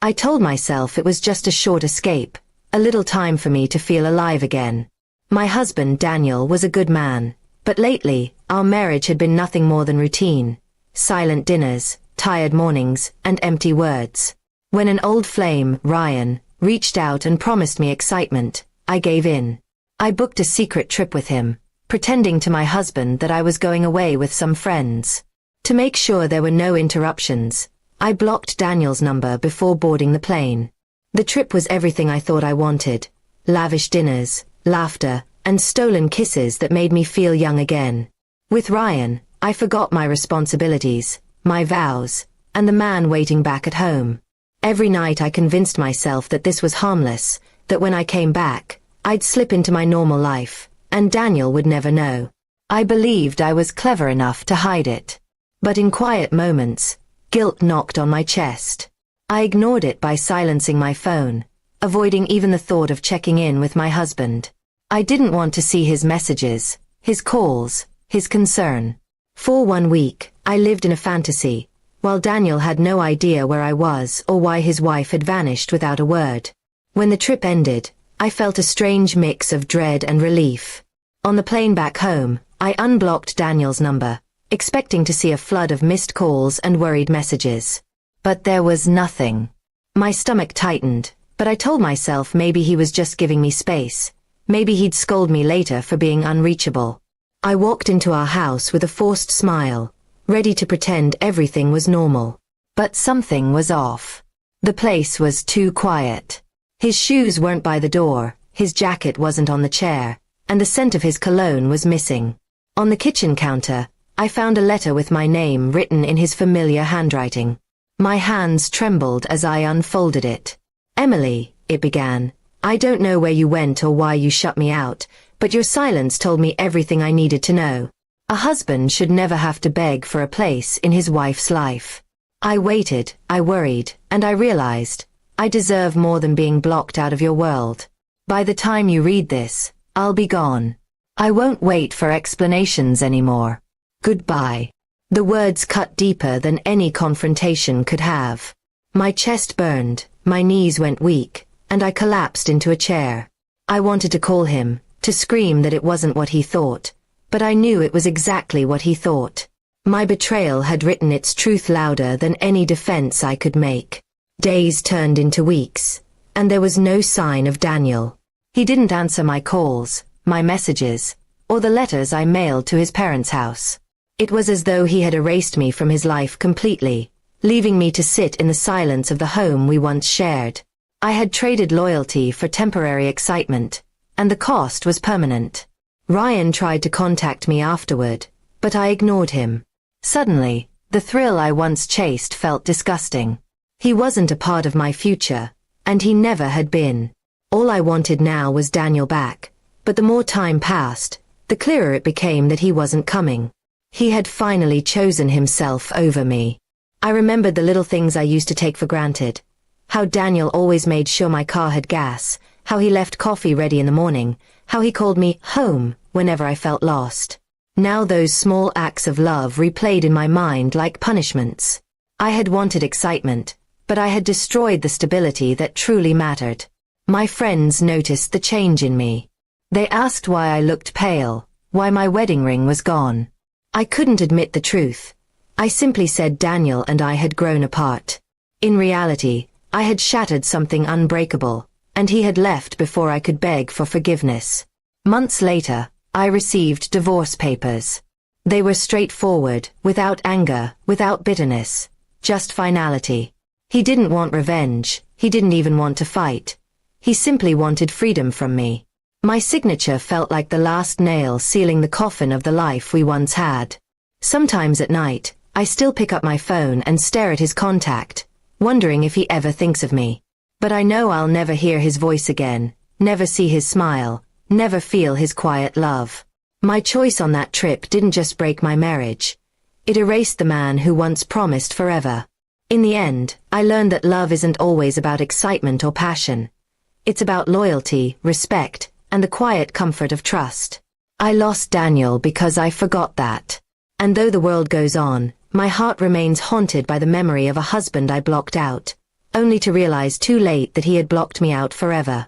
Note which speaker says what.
Speaker 1: I told myself it was just a short escape, a little time for me to feel alive again. My husband, Daniel, was a good man, but lately, our marriage had been nothing more than routine. Silent dinners, tired mornings, and empty words. When an old flame, Ryan, reached out and promised me excitement, I gave in. I booked a secret trip with him, pretending to my husband that I was going away with some friends. To make sure there were no interruptions, I blocked Daniel's number before boarding the plane. The trip was everything I thought I wanted. Lavish dinners, laughter, and stolen kisses that made me feel young again. With Ryan, I forgot my responsibilities, my vows, and the man waiting back at home. Every night I convinced myself that this was harmless, that when I came back, I'd slip into my normal life, and Daniel would never know. I believed I was clever enough to hide it. But in quiet moments, guilt knocked on my chest. I ignored it by silencing my phone, avoiding even the thought of checking in with my husband. I didn't want to see his messages, his calls, his concern. For 1 week, I lived in a fantasy, while Daniel had no idea where I was or why his wife had vanished without a word. When the trip ended, I felt a strange mix of dread and relief. On the plane back home, I unblocked Daniel's number, expecting to see a flood of missed calls and worried messages. But there was nothing. My stomach tightened, but I told myself maybe he was just giving me space. Maybe he'd scold me later for being unreachable. I walked into our house with a forced smile, ready to pretend everything was normal. But something was off. The place was too quiet. His shoes weren't by the door, his jacket wasn't on the chair, and the scent of his cologne was missing. On the kitchen counter, I found a letter with my name written in his familiar handwriting. My hands trembled as I unfolded it. "Emily," it began, "I don't know where you went or why you shut me out, but your silence told me everything I needed to know. A husband should never have to beg for a place in his wife's life." I waited, I worried, and I realized, I deserve more than being blocked out of your world. By the time you read this, I'll be gone. I won't wait for explanations anymore. Goodbye. The words cut deeper than any confrontation could have. My chest burned, my knees went weak, and I collapsed into a chair. I wanted to call him, to scream that it wasn't what he thought, but I knew it was exactly what he thought. My betrayal had written its truth louder than any defense I could make. Days turned into weeks, and there was no sign of Daniel. He didn't answer my calls, my messages, or the letters I mailed to his parents' house. It was as though he had erased me from his life completely, leaving me to sit in the silence of the home we once shared. I had traded loyalty for temporary excitement, and the cost was permanent. Ryan tried to contact me afterward, but I ignored him. Suddenly, the thrill I once chased felt disgusting. He wasn't a part of my future, and he never had been. All I wanted now was Daniel back, but the more time passed, the clearer it became that he wasn't coming. He had finally chosen himself over me. I remembered the little things I used to take for granted. How Daniel always made sure my car had gas, how he left coffee ready in the morning, how he called me home whenever I felt lost. Now those small acts of love replayed in my mind like punishments. I had wanted excitement, but I had destroyed the stability that truly mattered. My friends noticed the change in me. They asked why I looked pale, why my wedding ring was gone. I couldn't admit the truth. I simply said Daniel and I had grown apart. In reality, I had shattered something unbreakable, and he had left before I could beg for forgiveness. Months later, I received divorce papers. They were straightforward, without anger, without bitterness, just finality. He didn't want revenge, he didn't even want to fight. He simply wanted freedom from me. My signature felt like the last nail sealing the coffin of the life we once had. Sometimes at night, I still pick up my phone and stare at his contact, wondering if he ever thinks of me. But I know I'll never hear his voice again, never see his smile, never feel his quiet love. My choice on that trip didn't just break my marriage. It erased the man who once promised forever. In the end, I learned that love isn't always about excitement or passion. It's about loyalty, respect, and the quiet comfort of trust. I lost Daniel because I forgot that. And though the world goes on, my heart remains haunted by the memory of a husband I blocked out, only to realize too late that he had blocked me out forever.